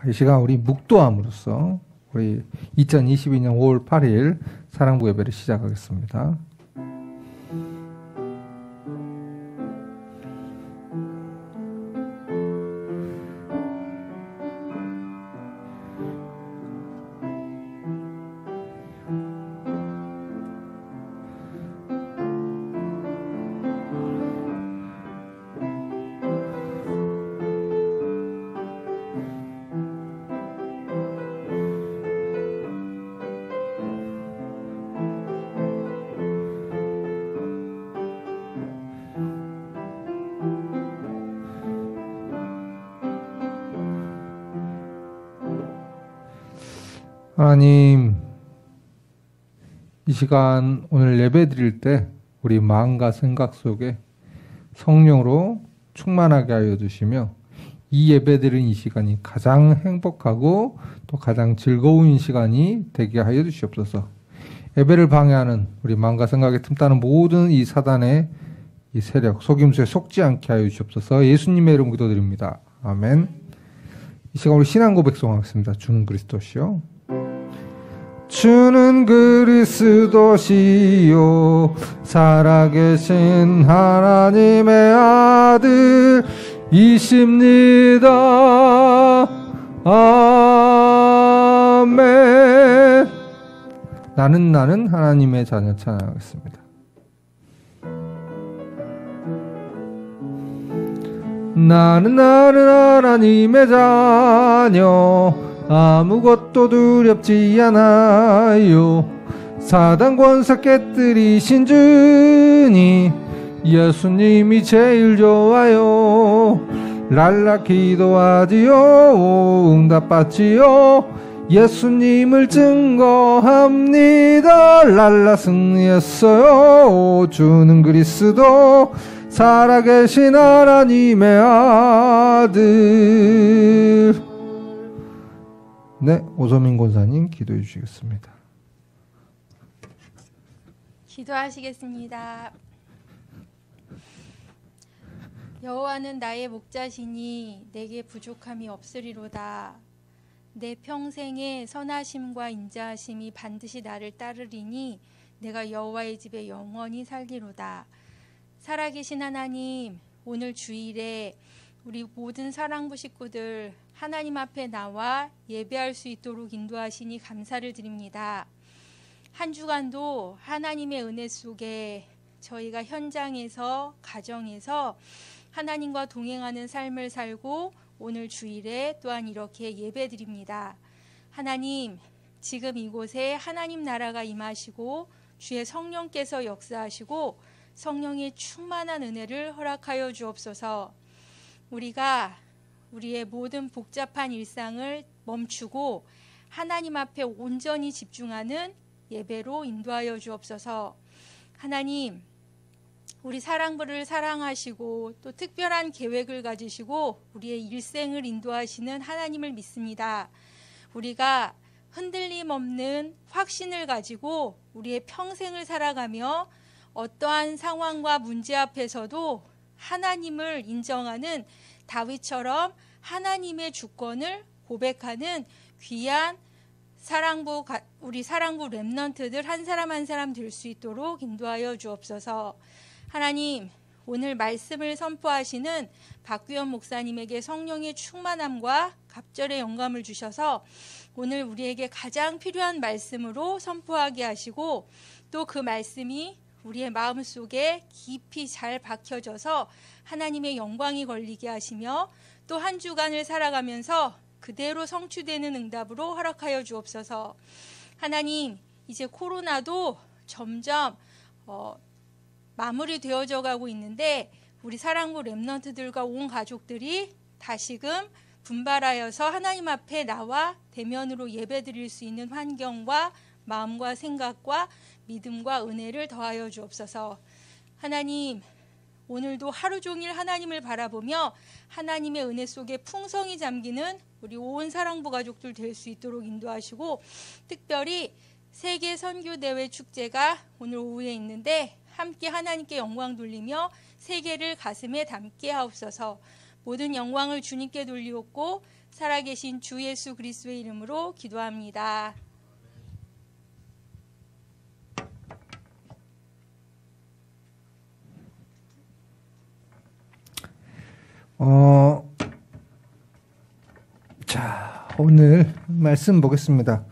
이 시간 우리 묵도함으로써 우리 2022년 5월 8일 사랑부 예배를 시작하겠습니다. 하나님, 이 시간 오늘 예배 드릴 때 우리 마음과 생각 속에 성령으로 충만하게 하여 주시며 이 예배 드리는 이 시간이 가장 행복하고 또 가장 즐거운 시간이 되게 하여 주시옵소서. 예배를 방해하는 우리 마음과 생각에 틈타는 모든 이 사단의 이 세력, 속임수에 속지 않게 하여 주시옵소서. 예수님의 이름으로 기도드립니다. 아멘. 이 시간 우리 신앙 고백송하겠습니다. 주는 그리스도시요. 주는 그리스도시요 살아계신 하나님의 아들이십니다. 아멘. 나는 하나님의 자녀 찬양하겠습니다. 나는 하나님의 자녀 아무것도 두렵지 않아요. 사단 권세 깨뜨리신 주니 예수님이 제일 좋아요. 랄라 기도하지요 응답받지요. 예수님을 증거합니다. 랄라 승리했어요. 주는 그리스도 살아계신 하나님의 아들. 네, 오소민 권사님 기도해 주시겠습니다. 기도하시겠습니다. 여호와는 나의 목자시니 내게 부족함이 없으리로다. 내 평생의 선하심과 인자하심이 반드시 나를 따르리니 내가 여호와의 집에 영원히 살리로다. 살아계신 하나님, 오늘 주일에 우리 모든 사랑부 식구들 하나님 앞에 나와 예배할 수 있도록 인도하시니 감사를 드립니다. 한 주간도 하나님의 은혜 속에 저희가 현장에서 가정에서 하나님과 동행하는 삶을 살고 오늘 주일에 또한 이렇게 예배드립니다. 하나님, 지금 이곳에 하나님 나라가 임하시고 주의 성령께서 역사하시고 성령의 충만한 은혜를 허락하여 주옵소서. 우리가 우리의 모든 복잡한 일상을 멈추고 하나님 앞에 온전히 집중하는 예배로 인도하여 주옵소서. 하나님, 우리 사랑부를 사랑하시고 또 특별한 계획을 가지시고 우리의 일생을 인도하시는 하나님을 믿습니다. 우리가 흔들림 없는 확신을 가지고 우리의 평생을 살아가며 어떠한 상황과 문제 앞에서도 하나님을 인정하는 다윗처럼 하나님의 주권을 고백하는 귀한 우리 사랑부 렘넌트들 한 사람 한 사람 될 수 있도록 인도하여 주옵소서. 하나님, 오늘 말씀을 선포하시는 박규현 목사님에게 성령의 충만함과 갑절의 영감을 주셔서 오늘 우리에게 가장 필요한 말씀으로 선포하게 하시고 또 그 말씀이 우리의 마음속에 깊이 잘 박혀져서 하나님의 영광이 걸리게 하시며 또 한 주간을 살아가면서 그대로 성취되는 응답으로 허락하여 주옵소서. 하나님, 이제 코로나도 점점 마무리되어져 가고 있는데 우리 사랑부 렘넌트들과 온 가족들이 다시금 분발하여서 하나님 앞에 나와 대면으로 예배드릴 수 있는 환경과 마음과 생각과 믿음과 은혜를 더하여 주옵소서. 하나님, 오늘도 하루 종일 하나님을 바라보며 하나님의 은혜 속에 풍성히 잠기는 우리 온 사랑부 가족들 될 수 있도록 인도하시고 특별히 세계 선교대회 축제가 오늘 오후에 있는데 함께 하나님께 영광 돌리며 세계를 가슴에 담게 하옵소서. 모든 영광을 주님께 돌리옵고 살아계신 주 예수 그리스도의 이름으로 기도합니다. 자, 오늘 말씀 보겠습니다.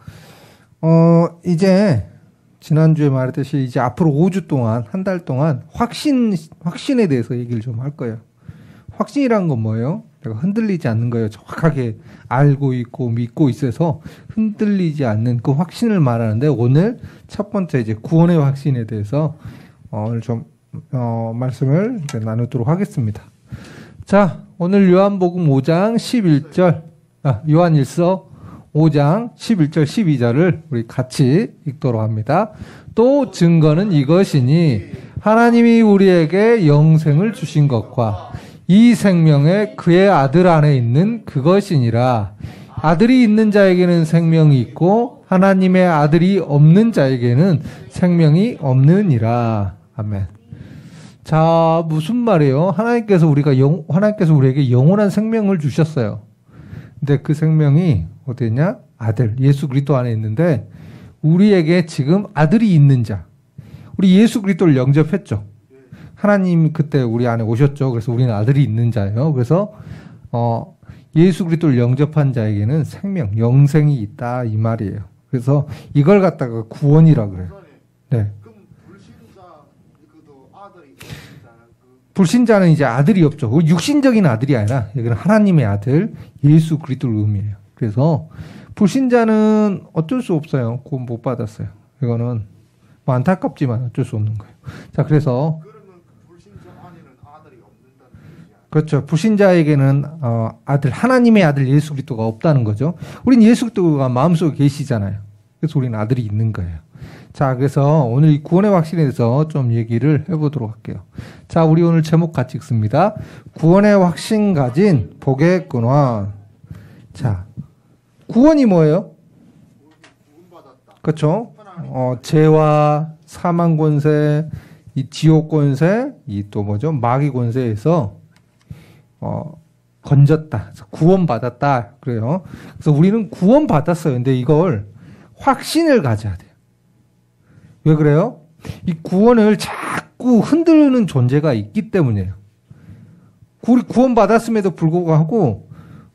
이제 지난주에 말했듯이 이제 앞으로 5주 동안, 한 달 동안 확신에 대해서 얘기를 좀 할 거예요. 확신이란 건 뭐예요? 내가 흔들리지 않는 거예요. 정확하게 알고 있고 믿고 있어서 흔들리지 않는 그 확신을 말하는데, 오늘 첫 번째 이제 구원의 확신에 대해서 오늘 좀 말씀을 이제 나누도록 하겠습니다. 자, 오늘 요한복음 5장 11절, 요한일서 5장 11절 12절을 우리 같이 읽도록 합니다. 또 증거는 이것이니 하나님이 우리에게 영생을 주신 것과 이 생명에 그의 아들 안에 있는 그것이니라. 아들이 있는 자에게는 생명이 있고 하나님의 아들이 없는 자에게는 생명이 없느니라. 아멘. 자, 무슨 말이에요? 하나님께서 우리에게 영원한 생명을 주셨어요. 근데 그 생명이 어디냐? 아들, 예수 그리스도 안에 있는데, 우리에게 지금 아들이 있는 자. 우리 예수 그리스도를 영접했죠. 하나님 그때 우리 안에 오셨죠. 그래서 우리는 아들이 있는 자예요. 그래서 예수 그리스도를 영접한 자에게는 생명, 영생이 있다 이 말이에요. 그래서 이걸 갖다가 구원이라 그래요. 네. 불신자는 이제 아들이 없죠. 육신적인 아들이 아니라 여기는 하나님의 아들 예수 그리스도를 의미해요. 그래서 불신자는 어쩔 수 없어요. 구원 못 받았어요. 이거는 뭐 안타깝지만 어쩔 수 없는 거예요. 자, 그래서 그러면 불신자 안에는 아들이 없는다는 얘기야. 그렇죠. 불신자에게는 아들, 하나님의 아들 예수 그리스도가 없다는 거죠. 우린 예수 그리스도가 마음속에 계시잖아요. 그래서 우리는 아들이 있는 거예요. 자, 그래서 오늘 이 구원의 확신에 대해서 좀 얘기를 해보도록 할게요. 자, 우리 오늘 제목 같이 읽습니다. 구원의 확신 가진 복의 근원. 자, 구원이 뭐예요? 구원받았다. 그렇죠. 죄와 사망 권세, 이 지옥 권세, 이 또 뭐죠? 마귀 권세에서 건졌다. 구원받았다. 그래요. 그래서 우리는 구원받았어요. 근데 이걸 확신을 가져야 돼요. 왜 그래요? 이 구원을 자꾸 흔드는 존재가 있기 때문이에요. 우리 구원받았음에도 불구하고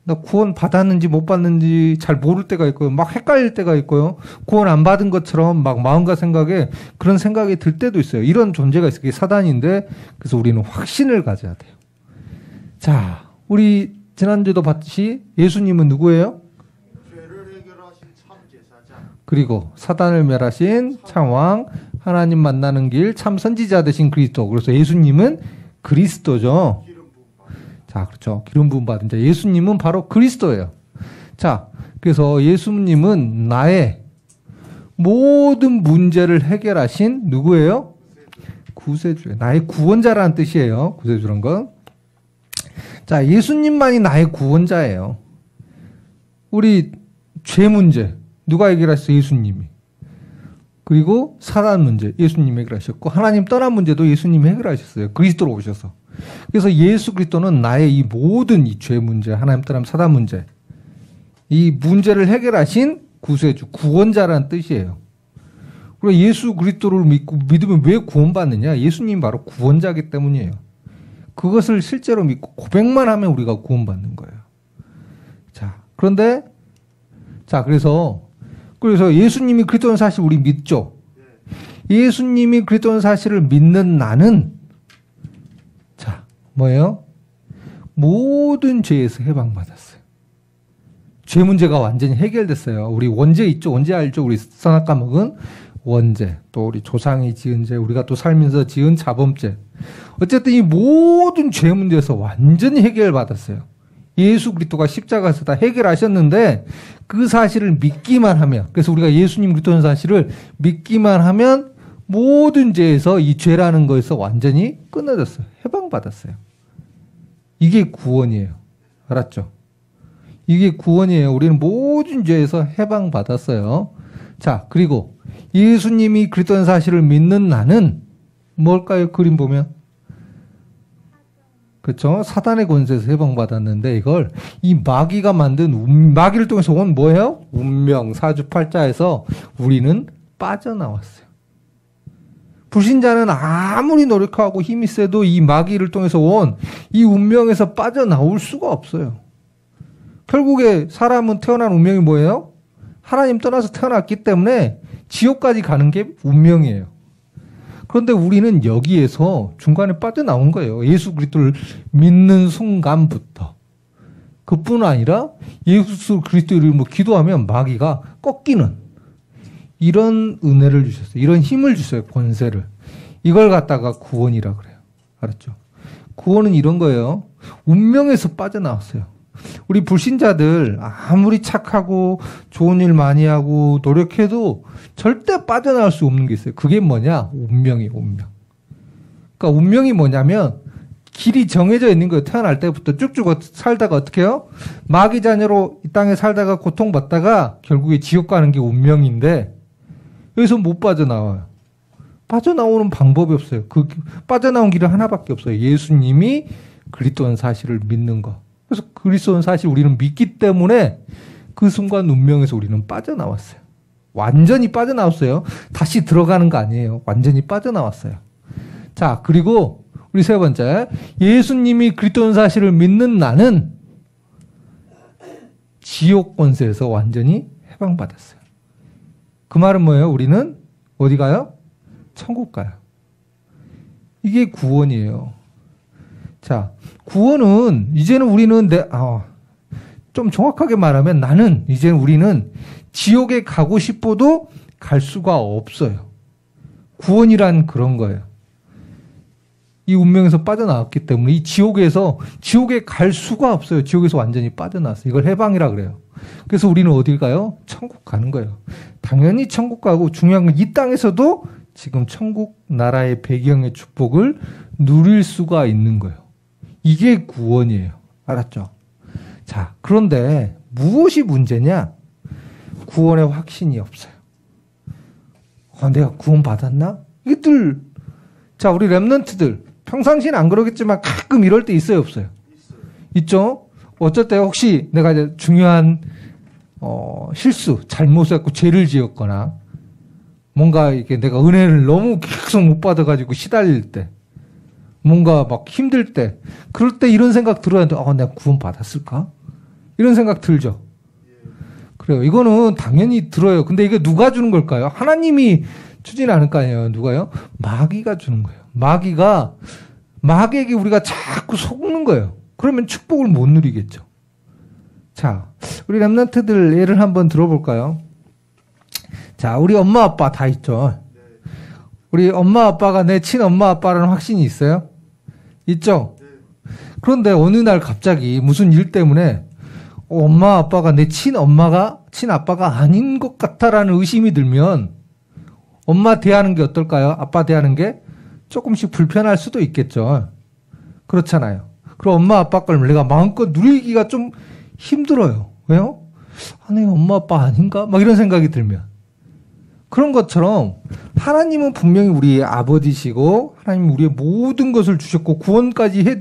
나 구원 받았는지 못 받는지 잘 모를 때가 있고요. 막 헷갈릴 때가 있고요. 구원 안 받은 것처럼 막 마음과 생각에 그런 생각이 들 때도 있어요. 이런 존재가 있어요. 그게 사단인데, 그래서 우리는 확신을 가져야 돼요. 자, 우리 지난주에도 봤듯이 예수님은 누구예요? 죄를 해결하신 참 제사장. 그리고 사단을 멸하신 창왕, 하나님 만나는 길 참 선지자 되신 그리스도. 그래서 예수님은 그리스도죠. 기름 부음 받은. 자, 그렇죠. 기름 부음 받은 자. 예수님은 바로 그리스도예요. 자, 그래서 예수님은 나의 모든 문제를 해결하신 누구예요? 구세주예요. 나의 구원자라는 뜻이에요. 구세주란 건. 자, 예수님만이 나의 구원자예요. 우리 죄 문제 누가 해결했어요? 예수님이. 그리고 사단 문제 예수님이 해결하셨고, 하나님 떠난 문제도 예수님이 해결하셨어요. 그리스도로 오셔서. 그래서 예수 그리스도는 나의 이 모든 이 죄 문제, 하나님 떠남 사단 문제, 이 문제를 해결하신 구세주, 구원자라는 뜻이에요. 그리고 예수 그리스도를 믿으면 왜 구원받느냐? 예수님이 바로 구원자이기 때문이에요. 그것을 실제로 믿고 고백만 하면 우리가 구원받는 거예요. 자, 그런데 그래서 예수님이 그리스도는 사실 우리 믿죠. 예수님이 그리스도는 사실을 믿는 나는 자, 뭐예요? 모든 죄에서 해방받았어요. 죄 문제가 완전히 해결됐어요. 우리 원죄 있죠? 원죄 알죠? 우리 선악 과목은 원죄, 또 우리 조상이 지은 죄, 우리가 또 살면서 지은 자범죄. 어쨌든 이 모든 죄 문제에서 완전히 해결받았어요. 예수 그리스도가 십자가에서 다 해결하셨는데, 그 사실을 믿기만 하면, 그래서 우리가 예수님 그리스도는 사실을 믿기만 하면 모든 죄에서 이 죄라는 거에서 완전히 끊어졌어요. 해방받았어요. 이게 구원이에요. 알았죠? 이게 구원이에요. 우리는 모든 죄에서 해방받았어요. 자, 그리고 예수님이 그리스도는 사실을 믿는 나는 뭘까요? 그림 보면 그렇죠? 사단의 권세에서 해방받았는데 이걸 이 마귀가 만든 마귀를 통해서 온 뭐예요? 운명, 사주팔자에서 우리는 빠져나왔어요. 불신자는 아무리 노력하고 힘이 세도 이 마귀를 통해서 온 이 운명에서 빠져나올 수가 없어요. 결국에 사람은 태어난 운명이 뭐예요? 하나님 떠나서 태어났기 때문에 지옥까지 가는 게 운명이에요. 그런데 우리는 여기에서 중간에 빠져나온 거예요. 예수 그리스도를 믿는 순간부터. 그뿐 아니라 예수 그리스도 이름으로 기도하면 마귀가 꺾이는 이런 은혜를 주셨어요. 이런 힘을 주셔요. 권세를. 이걸 갖다가 구원이라 그래요. 알았죠? 구원은 이런 거예요. 운명에서 빠져나왔어요. 우리 불신자들 아무리 착하고 좋은 일 많이 하고 노력해도 절대 빠져나올 수 없는 게 있어요. 그게 뭐냐? 운명이에요. 운명. 그러니까 운명이 뭐냐면 길이 정해져 있는 거예요. 태어날 때부터 쭉쭉 살다가 어떻게 해요? 마귀 자녀로 이 땅에 살다가 고통받다가 결국에 지옥 가는 게 운명인데 여기서 못 빠져나와요. 빠져나오는 방법이 없어요. 그 빠져나온 길은 하나밖에 없어요. 예수님이 그리스도인 사실을 믿는 거. 그래서 그리스도인 사실 우리는 믿기 때문에 그 순간 운명에서 우리는 빠져나왔어요. 완전히 빠져나왔어요. 다시 들어가는 거 아니에요. 완전히 빠져나왔어요. 자, 그리고 우리 세 번째, 예수님이 그리스도인 사실을 믿는 나는 지옥 권세에서 완전히 해방받았어요. 그 말은 뭐예요? 우리는 어디 가요? 천국 가요. 이게 구원이에요. 자, 구원은 이제는 우리는 좀 정확하게 말하면 나는 이제는 우리는 지옥에 가고 싶어도 갈 수가 없어요. 구원이란 그런 거예요. 이 운명에서 빠져나왔기 때문에 이 지옥에 갈 수가 없어요. 지옥에서 완전히 빠져나왔어요. 이걸 해방이라 그래요. 그래서 우리는 어딜 가요? 천국 가는 거예요. 당연히 천국 가고 중요한 건 이 땅에서도 지금 천국 나라의 배경의 축복을 누릴 수가 있는 거예요. 이게 구원이에요. 알았죠? 자, 그런데 무엇이 문제냐? 구원의 확신이 없어요. 내가 구원 받았나? 이것들, 자, 우리 랩런트들 평상시는 안 그러겠지만 가끔 이럴 때 있어요, 없어요? 있죠? 어쩔 때 혹시 내가 이제 중요한 실수, 잘못을 했고 죄를 지었거나 뭔가 이게 내가 은혜를 너무 계속 못 받아가지고 시달릴 때, 뭔가 막 힘들 때, 그럴 때 이런 생각 들어야 돼. 내가 구원 받았을까? 이런 생각 들죠. 그래요. 이거는 당연히 들어요. 근데 이게 누가 주는 걸까요? 하나님이 주진 않을 거 아니에요. 누가요? 마귀가 주는 거예요. 마귀에게 우리가 자꾸 속는 거예요. 그러면 축복을 못 누리겠죠. 자, 우리 랩런트들 예를 한번 들어볼까요? 자, 우리 엄마 아빠 다 있죠. 우리 엄마 아빠가 내 친엄마 아빠라는 확신이 있어요? 있죠? 그런데 어느 날 갑자기 무슨 일 때문에 엄마 아빠가 내 친아빠가 아닌 것 같다라는 의심이 들면 엄마 대하는 게 어떨까요? 아빠 대하는 게 조금씩 불편할 수도 있겠죠. 그렇잖아요. 그럼 엄마 아빠 걸 내가 마음껏 누리기가 좀 힘들어요. 왜요? 내가 엄마 아빠 아닌가? 막 이런 생각이 들면. 그런 것처럼 하나님은 분명히 우리의 아버지시고 하나님은 우리의 모든 것을 주셨고 구원까지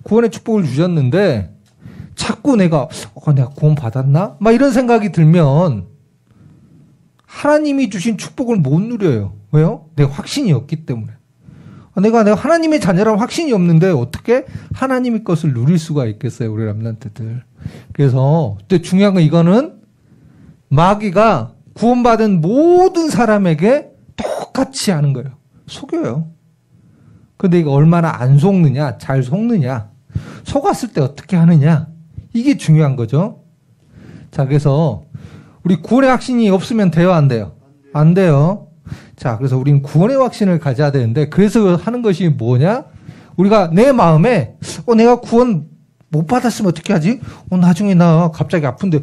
구원의 축복을 주셨는데 자꾸 내가 구원 받았나? 막 이런 생각이 들면 하나님이 주신 축복을 못 누려요. 왜요? 내가 확신이 없기 때문에. 내가 하나님의 자녀라는 확신이 없는데 어떻게 하나님의 것을 누릴 수가 있겠어요, 우리 람난테들. 그래서 근데 중요한 건 이거는 마귀가 구원받은 모든 사람에게 똑같이 하는 거예요. 속여요. 근데 이거 얼마나 안 속느냐, 잘 속느냐, 속았을 때 어떻게 하느냐, 이게 중요한 거죠. 자, 그래서 우리 구원의 확신이 없으면 돼요, 안 돼요? 안 돼요. 자, 그래서 우리는 구원의 확신을 가져야 되는데, 그래서 하는 것이 뭐냐? 우리가 내 마음에, 내가 구원 못 받았으면 어떻게 하지? 나중에 나 갑자기 아픈데,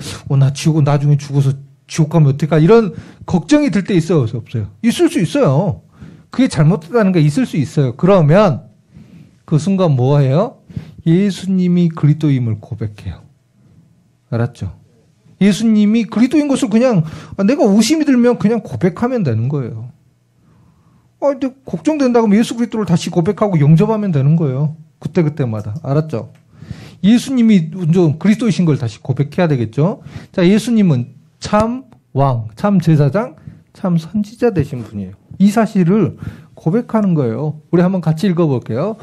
나중에 죽어서 지옥 가면 어떡하? 이런 걱정이 들 때 있어요, 없어요? 있을 수 있어요. 그게 잘못됐다는 게 있을 수 있어요. 그러면 그 순간 뭐예요? 예수님이 그리스도임을 고백해요. 알았죠? 예수님이 그리스도인 것을 그냥 내가 의심이 들면 그냥 고백하면 되는 거예요. 근데 걱정된다고 하면 예수 그리스도를 다시 고백하고 영접하면 되는 거예요. 그때마다. 알았죠? 예수님이 좀 그리스도이신 걸 다시 고백해야 되겠죠? 자, 예수님은 참 왕, 참 제사장, 참 선지자 되신 분이에요. 이 사실을 고백하는 거예요. 우리 한번 같이 읽어볼게요.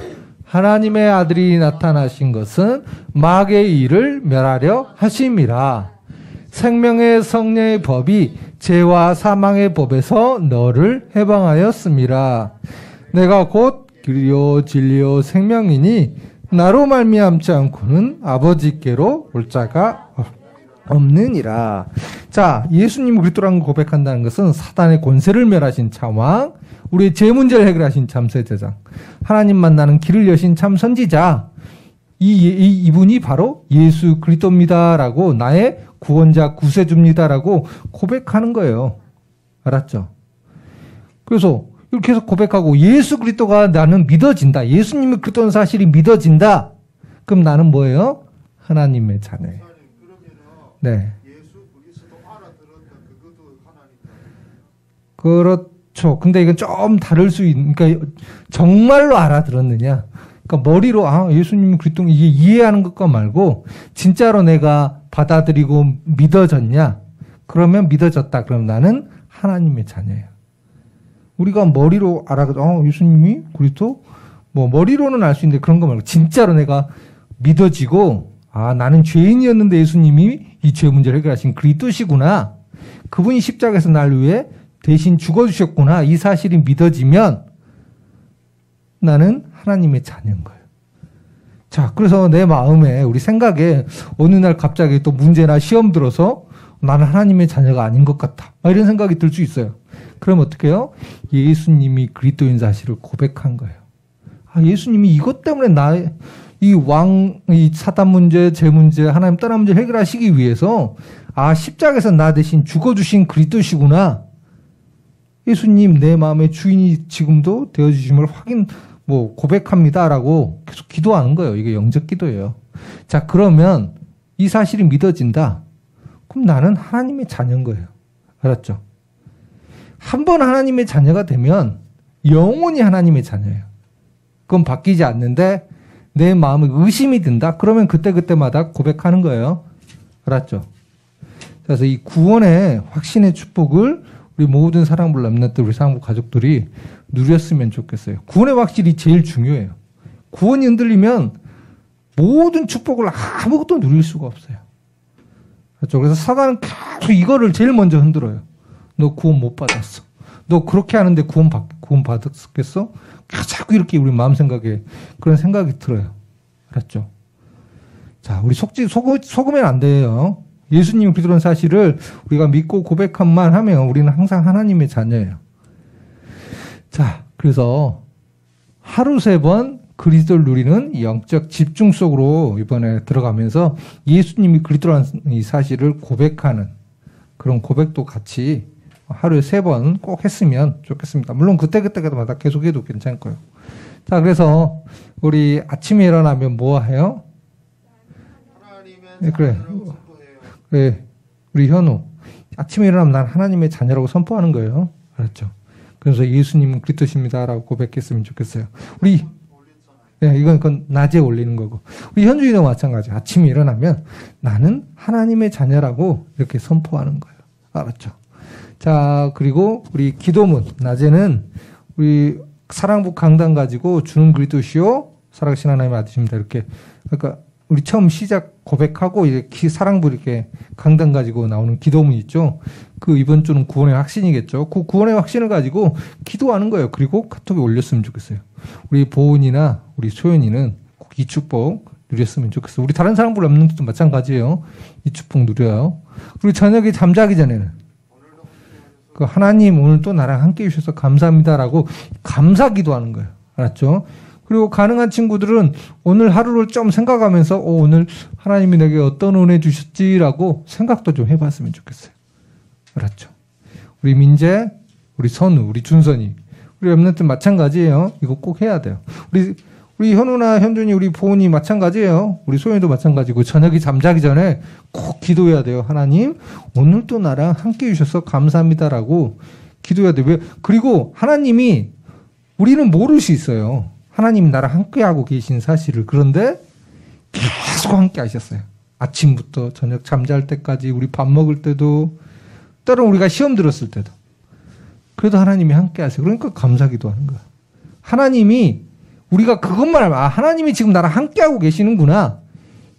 하나님의 아들이 나타나신 것은 마귀의 일을 멸하려 하심이라. 생명의 성령의 법이 죄와 사망의 법에서 너를 해방하였음이라. 내가 곧 길이요 진리요 생명이니 나로 말미암지 않고는 아버지께로 올 자가 없느니라. 자, 예수님 그리스도라는 걸 고백한다는 것은 사단의 권세를 멸하신 참왕, 우리의 죄 문제를 해결하신 참세제장, 하나님 만나는 길을 여신 참 선지자, 이분이 바로 예수 그리스도입니다라고, 나의 구원자 구세주입니다라고 고백하는 거예요. 알았죠? 그래서 이렇게 해서 고백하고 예수 그리스도가 나는 믿어진다. 예수님이 그리스도는 사실이 믿어진다. 그럼 나는 뭐예요? 하나님의 자녀예요. 네. 예수 그리스도 알아들었다. 그것도 하나님. 그렇죠. 근데 이건 좀 다를 수 있는, 그러니까 정말로 알아들었느냐. 그러니까 머리로, 예수님이 그리스도 이게 이해하는 것과 말고, 진짜로 내가 받아들이고 믿어졌냐. 그러면 믿어졌다. 그럼 나는 하나님의 자녀예요. 우리가 머리로 예수님이 그리스도? 머리로는 알 수 있는데 그런 거 말고, 진짜로 내가 믿어지고, 나는 죄인이었는데 예수님이 이 죄 문제를 해결하신 그리스도시구나. 그분이 십자가에서 날 위해 대신 죽어주셨구나. 이 사실이 믿어지면 나는 하나님의 자녀인 거예요. 자, 그래서 내 마음에, 우리 생각에 어느 날 갑자기 또 문제나 시험 들어서 나는 하나님의 자녀가 아닌 것 같다. 이런 생각이 들 수 있어요. 그럼 어떻게 해요? 예수님이 그리스도인 사실을 고백한 거예요. 예수님이 이것 때문에 이 사단 문제, 죄 문제, 하나님 떠난 문제 해결하시기 위해서 십자가에서 나 대신 죽어주신 그리스도시구나. 예수님 내 마음의 주인이 지금도 되어주심을 고백합니다라고 계속 기도하는 거예요. 이게 영적 기도예요. 자, 그러면 이 사실이 믿어진다. 그럼 나는 하나님의 자녀인 거예요. 알았죠? 한 번 하나님의 자녀가 되면 영원히 하나님의 자녀예요. 그건 바뀌지 않는데 내 마음에 의심이 든다? 그러면 그때마다 고백하는 거예요. 알았죠? 그래서 이 구원의 확신의 축복을 우리 모든 사랑부 렘넌트, 우리 사랑부 가족들이 누렸으면 좋겠어요. 구원의 확실이 제일 중요해요. 구원이 흔들리면 모든 축복을 아무것도 누릴 수가 없어요. 그렇죠? 그래서 사단은 계속 이거를 제일 먼저 흔들어요. 너 구원 못 받았어. 너 그렇게 하는데 구원 받았겠어? 자꾸 이렇게 우리 마음 생각에 그런 생각이 들어요. 알았죠? 자, 우리 속으면 안 돼요. 예수님 그리스도라는 사실을 우리가 믿고 고백한만 하면 우리는 항상 하나님의 자녀예요. 자, 그래서 하루 3번 그리스도를 누리는 영적 집중 속으로 이번에 들어가면서 예수님이 그리스도라는 이 사실을 고백하는 그런 고백도 같이 하루에 3번 꼭 했으면 좋겠습니다. 물론 그때마다 계속해도 괜찮을 거예요. 자, 그래서 우리 아침에 일어나면 뭐 해요? 하나님의 그래. 자녀라고 선포해요. 네, 우리 현우. 아침에 일어나면 난 하나님의 자녀라고 선포하는 거예요. 알았죠? 그래서 예수님은 그리스도십니다라고 고백했으면 좋겠어요. 우리, 네, 그건 낮에 올리는 거고. 우리 현주이도 마찬가지. 아침에 일어나면 나는 하나님의 자녀라고 이렇게 선포하는 거예요. 알았죠? 자, 그리고 우리 기도문. 낮에는 우리 사랑부 강단 가지고 주는 그리스도시요 살아계신 하나님 아드십니다. 이렇게. 그러니까 우리 처음 시작 고백하고 이렇게 사랑부 이렇게 강단 가지고 나오는 기도문 있죠. 그 이번 주는 구원의 확신이겠죠. 그 구원의 확신을 가지고 기도하는 거예요. 그리고 카톡에 올렸으면 좋겠어요. 우리 보은이나 우리 소연이는 꼭 이 축복 누렸으면 좋겠어요. 우리 다른 사랑부 렘넌트도 마찬가지예요. 이 축복 누려요. 우리 저녁에 잠자기 전에는 그 하나님 오늘 또 나랑 함께 해주셔서 감사합니다라고 감사 기도하는 거예요. 알았죠? 그리고 가능한 친구들은 오늘 하루를 좀 생각하면서 오늘 하나님이 내게 어떤 은혜 주셨지라고 생각도 좀 해봤으면 좋겠어요. 알았죠? 우리 민재, 우리 선우, 우리 준선이, 우리 렘넌트 마찬가지예요. 이거 꼭 해야 돼요. 우리 현우나 현준이, 우리 보은이 마찬가지예요. 우리 소연이도 마찬가지고 저녁에 잠자기 전에 꼭 기도해야 돼요. 하나님, 오늘 또 나랑 함께 해주셔서 감사합니다라고 기도해야 돼요. 그리고 하나님이 우리는 모를 수 있어요. 하나님이 나랑 함께하고 계신 사실을. 그런데 계속 함께 하셨어요. 아침부터 저녁 잠잘 때까지, 우리 밥 먹을 때도, 때로는 우리가 시험 들었을 때도. 그래도 하나님이 함께 하세요. 그러니까 감사기도 하는 거야. 하나님이, 우리가 그것만 알면, 아, 하나님이 지금 나랑 함께하고 계시는구나.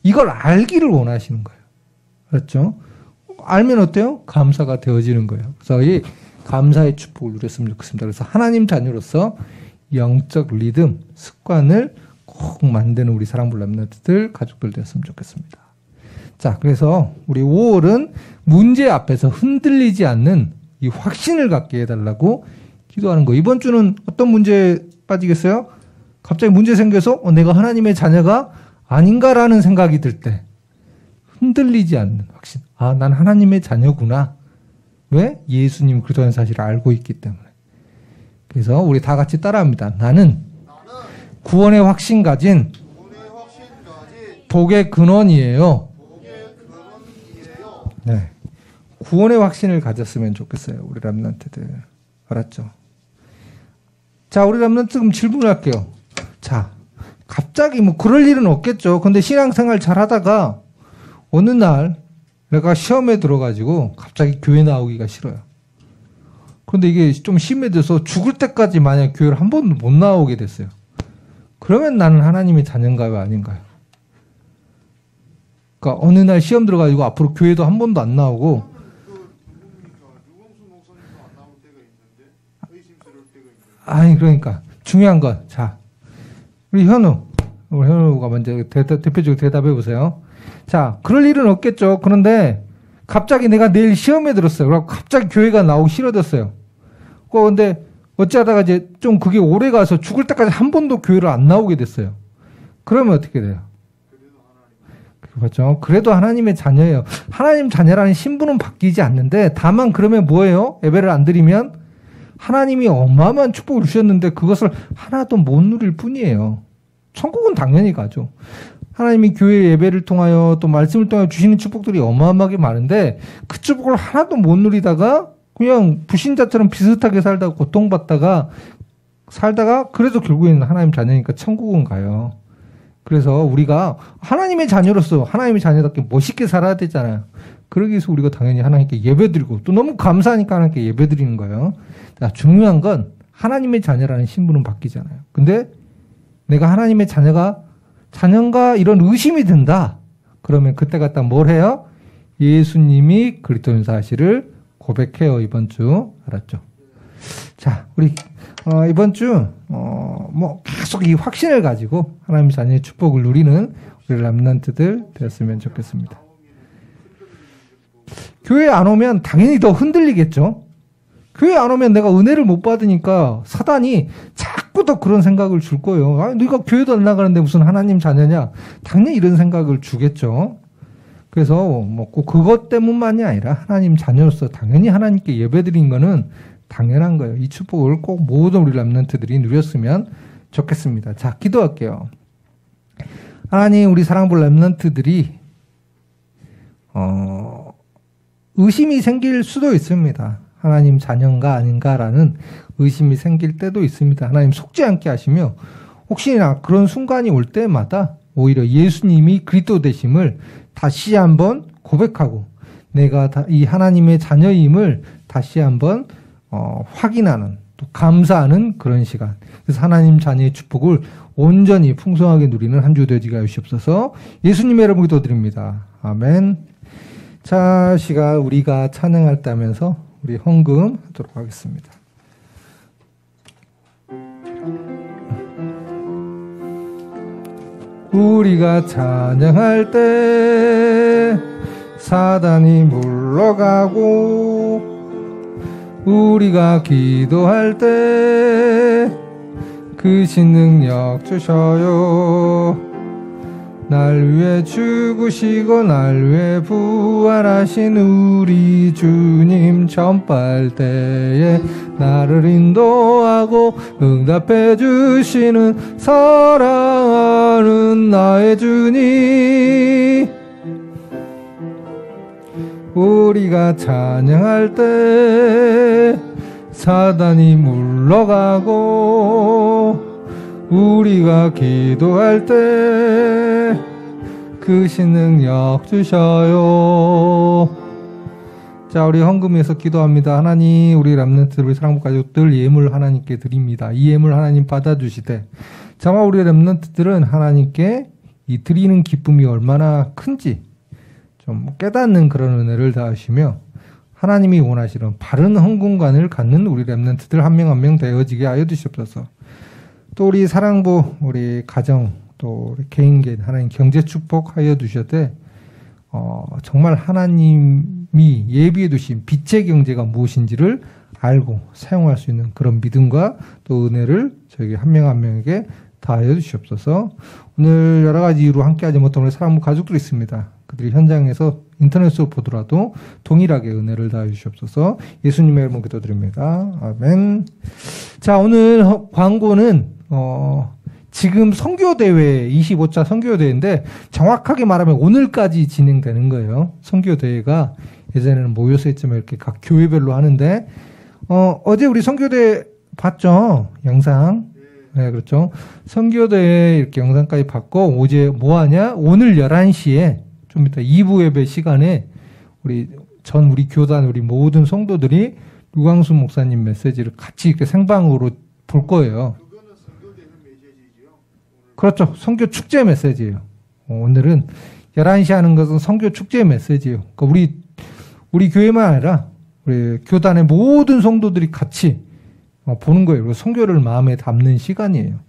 이걸 알기를 원하시는 거예요. 그렇죠? 알면 어때요? 감사가 되어지는 거예요. 그래서 이 감사의 축복을 누렸으면 좋겠습니다. 그래서 하나님 자녀로서 영적 리듬, 습관을 꼭 만드는 우리 사랑불 렘넌트들, 가족들 되었으면 좋겠습니다. 자, 그래서 우리 5월은 문제 앞에서 흔들리지 않는 이 확신을 갖게 해달라고 기도하는 거. 이번 주는 어떤 문제에 빠지겠어요? 갑자기 문제 생겨서 내가 하나님의 자녀가 아닌가라는 생각이 들 때 흔들리지 않는 확신. 아, 난 하나님의 자녀구나. 왜? 예수님 그리스도라는 사실을 알고 있기 때문에. 그래서 우리 다 같이 따라합니다. 나는 구원의 확신 가진 복의 근원이에요. 네. 구원의 확신을 가졌으면 좋겠어요. 우리 렘넌트들. 알았죠? 자, 우리 렘넌트 그럼 질문할게요. 자, 갑자기 뭐 그럴 일은 없겠죠. 근데 신앙생활 잘 하다가 어느 날 내가 시험에 들어가지고 갑자기 교회 나오기가 싫어요. 그런데 이게 좀 심해져서 죽을 때까지 만약 교회를 한 번도 못 나오게 됐어요. 그러면 나는 하나님의 자녀인가요? 아닌가요? 그러니까 어느 날 시험 들어가지고 앞으로 교회도 한 번도 안 나오고. 아니, 그러니까 중요한 건, 자, 우리 현우가 먼저 대표적으로 대답해 보세요. 자, 그럴 일은 없겠죠. 그런데 갑자기 내가 내일 시험에 들었어요. 그래서 갑자기 교회가 나오기 싫어졌어요. 그런데 어찌하다가 이제 좀 그게 오래 가서 죽을 때까지 한 번도 교회를 안 나오게 됐어요. 그러면 어떻게 돼요? 그렇죠. 그래도 하나님의 자녀예요. 하나님 자녀라는 신분은 바뀌지 않는데, 다만 그러면 뭐예요? 예배를 안 드리면 하나님이 어마어마한 축복을 주셨는데 그것을 하나도 못 누릴 뿐이에요. 천국은 당연히 가죠. 하나님이 교회 예배를 통하여 또 말씀을 통하여 주시는 축복들이 어마어마하게 많은데 그 축복을 하나도 못 누리다가 그냥 불신자처럼 비슷하게 살다가 고통받다가 살다가 그래도 결국에는 하나님 자녀니까 천국은 가요. 그래서 우리가 하나님의 자녀로서 하나님의 자녀답게 멋있게 살아야 되잖아요. 그러기 위해서 우리가 당연히 하나님께 예배드리고 또 너무 감사하니까 하나님께 예배드리는 거예요. 자, 중요한 건 하나님의 자녀라는 신분은 바뀌잖아요. 근데 내가 하나님의 자녀인가 이런 의심이 든다. 그러면 그때 갖다 뭘 해요? 예수님이 그리스도인 사실을 고백해요. 이번 주. 알았죠? 자, 우리 이번 주 뭐 계속 이 확신을 가지고 하나님 자녀의 축복을 누리는 우리 렘넌트들 되었으면 좋겠습니다. 교회 안 오면 당연히 더 흔들리겠죠. 교회 안 오면 내가 은혜를 못 받으니까 사단이 자꾸 더 그런 생각을 줄 거예요. 아, 네가 교회도 안 나가는데 무슨 하나님 자녀냐? 당연히 이런 생각을 주겠죠. 그래서 뭐 꼭 그것 때문만이 아니라 하나님 자녀로서 당연히 하나님께 예배드린 거는 당연한 거예요. 이 축복을 꼭 모든 우리 렘넌트들이 누렸으면 좋겠습니다. 자, 기도할게요. 하나님, 우리 사랑볼 렘넌트들이 의심이 생길 수도 있습니다. 하나님 자녀인가 아닌가라는 의심이 생길 때도 있습니다. 하나님 속지 않게 하시며 혹시나 그런 순간이 올 때마다 오히려 예수님이 그리스도 되심을 다시 한번 고백하고 내가 이 하나님의 자녀임을 다시 한번 확인하는, 또 감사하는 그런 시간. 그래서 하나님 자녀의 축복을 온전히 풍성하게 누리는 한 주 되지가 하시옵소서. 예수님의 이름으로 기도드립니다. 아멘. 자, 시간 우리가 찬양할 때 하면서 우리 헌금 하도록 하겠습니다. 우리가 찬양할 때 사단이 물러가고 우리가 기도할 때 그 신능력 주셔요. 날 위해 죽으시고 날 위해 부활하신 우리 주님, 전빨 때에 나를 인도하고 응답해 주시는 사랑하는 나의 주님, 우리가 찬양할 때 사단이 물러가고 우리가 기도할 때 크신 능력 주셔요. 자, 우리 헌금에서 기도합니다. 하나님, 우리 렘넌트, 우리 사랑부 가족들 예물 하나님께 드립니다. 이 예물 하나님 받아주시되, 정말 우리 렘넌트들은 하나님께 이 드리는 기쁨이 얼마나 큰지 좀 깨닫는 그런 은혜를 다하시며, 하나님이 원하시는 바른 헌금관을 갖는 우리 렘넌트들 한 명 한 명 되어지게 하여 주시옵소서. 또 우리 사랑부, 우리 가정, 또 우리 개인 하나님 경제 축복하여 주셔되, 정말 하나님이 예비해 두신 빛의 경제가 무엇인지를 알고 사용할 수 있는 그런 믿음과 또 은혜를 저에게 한 명 한 명에게 다하여 주시옵소서. 오늘 여러 가지 이유로 함께하지 못한 우리 사랑부 가족들이 있습니다. 그들이 현장에서 인터넷으로 보더라도 동일하게 은혜를 다하여 주시옵소서. 예수님의 이름으로 기도드립니다. 아멘. 자, 오늘 광고는 지금 선교대회 25차 선교대회인데 정확하게 말하면 오늘까지 진행되는 거예요. 선교대회가 예전에는 모여서 했지만 이렇게 각 교회별로 하는데 어제 우리 선교대회 봤죠? 영상. 네, 그렇죠. 선교대회 이렇게 영상까지 봤고 어제 뭐 하냐? 오늘 11시에 좀 이따 2부 예배 시간에 우리 교단 우리 모든 성도들이 유광수 목사님 메시지를 같이 이렇게 생방으로 볼 거예요. 그렇죠. 선교 축제 메시지예요. 오늘은 11시 하는 것은 선교 축제 메시지예요. 그러니까 우리 교회만 아니라 우리 교단의 모든 성도들이 같이 보는 거예요. 그리고 선교를 마음에 담는 시간이에요.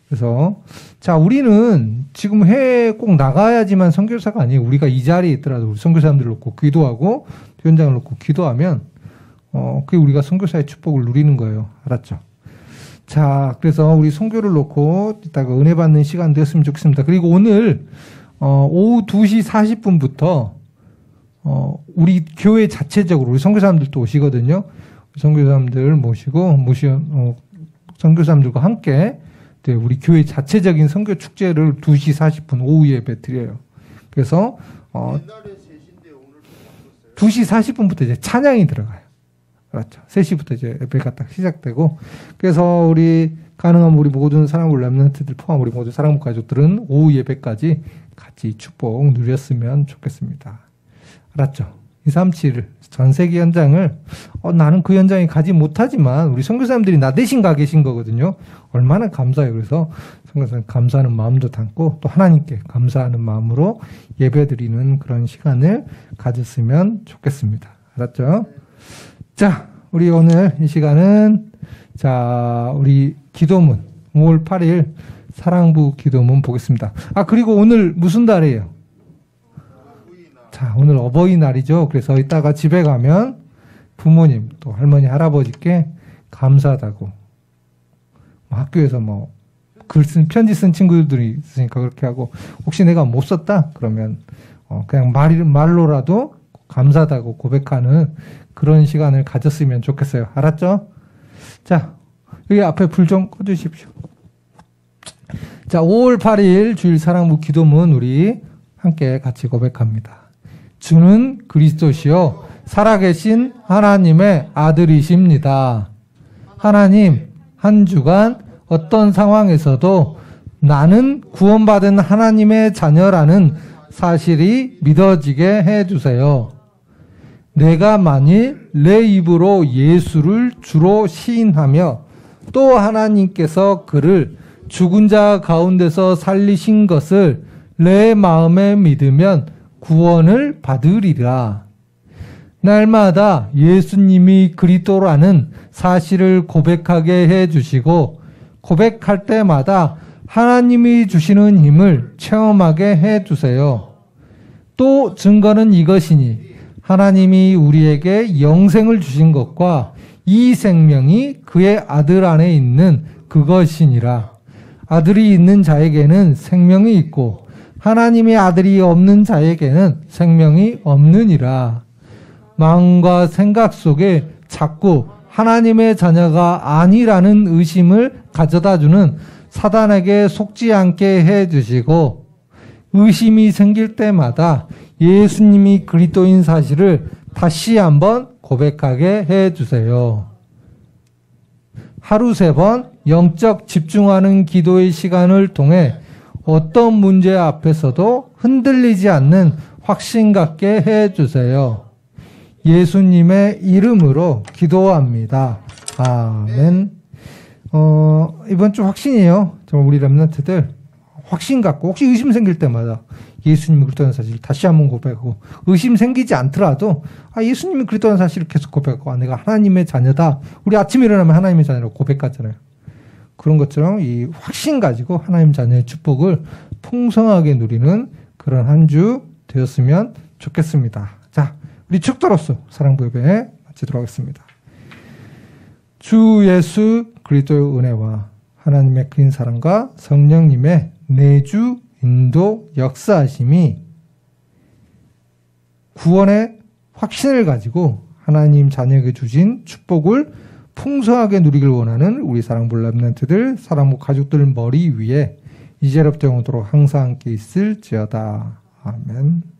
그래서 자, 우리는 지금 해외에 꼭 나가야지만 선교사가 아니에요. 우리가 이 자리에 있더라도 우리 선교사님들 놓고 기도하고 현장을 놓고 기도하면 그게 우리가 선교사의 축복을 누리는 거예요. 알았죠? 자, 그래서 우리 선교를 놓고 이따가 은혜 받는 시간 되었으면 좋겠습니다. 그리고 오늘 오후 2시 40분부터 우리 교회 자체적으로 우리 선교사님들도 오시거든요. 선교사님들 모시고 선교사님들과 함께 우리 교회 자체적인 선교 축제를 2시 40분 오후 예배 드려요. 그래서 옛날에 3시인데 오늘 또 2시 40분부터 이제 찬양이 들어가요. 그렇죠. 3시부터 이제 예배가 딱 시작되고, 그래서 우리 가능하면 우리 모든 사랑부 렘넌트들 포함 우리 모든 사랑부 가족들은 오후 예배까지 같이 축복 누렸으면 좋겠습니다. 알았죠? 237 전 세계 현장을 나는 그 현장에 가지 못하지만 우리 선교사님들이 나 대신 가 계신 거거든요. 얼마나 감사해요. 그래서 선교사님 감사하는 마음도 담고 또 하나님께 감사하는 마음으로 예배드리는 그런 시간을 가졌으면 좋겠습니다. 알았죠? 자, 우리 오늘 이 시간은 자, 우리 기도문 5월 8일 사랑부 기도문 보겠습니다. 그리고 오늘 무슨 달이에요? 자, 오늘 어버이날이죠. 그래서 이따가 집에 가면 부모님 또 할머니 할아버지께 감사하다고 학교에서 편지 쓴 친구들이 있으니까 그렇게 하고, 혹시 내가 못 썼다 그러면 그냥 말로라도 감사하다고 고백하는 그런 시간을 가졌으면 좋겠어요. 알았죠? 자, 여기 앞에 불 좀 꺼주십시오. 자, 5월 8일 주일 사랑부 기도문 우리 함께 같이 고백합니다. 주는 그리스도시요 살아계신 하나님의 아들이십니다. 하나님, 한 주간 어떤 상황에서도 나는 구원받은 하나님의 자녀라는 사실이 믿어지게 해주세요. 내가 만일 내 입으로 예수를 주로 시인하며 또 하나님께서 그를 죽은 자 가운데서 살리신 것을 내 마음에 믿으면 구원을 받으리라. 날마다 예수님이 그리스도라는 사실을 고백하게 해주시고 고백할 때마다 하나님이 주시는 힘을 체험하게 해주세요. 또 증거는 이것이니 하나님이 우리에게 영생을 주신 것과 이 생명이 그의 아들 안에 있는 그것이니라. 아들이 있는 자에게는 생명이 있고 하나님의 아들이 없는 자에게는 생명이 없느니라. 마음과 생각 속에 자꾸 하나님의 자녀가 아니라는 의심을 가져다주는 사단에게 속지 않게 해주시고, 의심이 생길 때마다 예수님이 그리스도인 사실을 다시 한번 고백하게 해주세요. 하루 3번 영적 집중하는 기도의 시간을 통해 어떤 문제 앞에서도 흔들리지 않는 확신 갖게 해주세요. 예수님의 이름으로 기도합니다. 아멘. 이번 주 확신이에요. 정말 우리 렘넌트들 확신 갖고 혹시 의심 생길 때마다 예수님이 그리스도라는 사실을 다시 한번 고백하고 의심 생기지 않더라도 예수님이 그리스도라는 사실을 계속 고백하고 내가 하나님의 자녀다. 우리 아침에 일어나면 하나님의 자녀라고 고백하잖아요. 그런 것처럼 이 확신 가지고 하나님 자녀의 축복을 풍성하게 누리는 그런 한 주 되었으면 좋겠습니다. 자, 우리 축도로서 사랑부 예배 마치도록 하겠습니다. 주 예수 그리스도의 은혜와 하나님의 큰 사랑과 성령님의 내주 인도 역사하심이 구원의 확신을 가지고 하나님 자녀에게 주신 축복을 풍성하게 누리길 원하는 우리 사랑부 렘넌트들, 사랑부 가족들 머리 위에 이제로부터 영원토록 항상 함께 있을지어다. 아멘.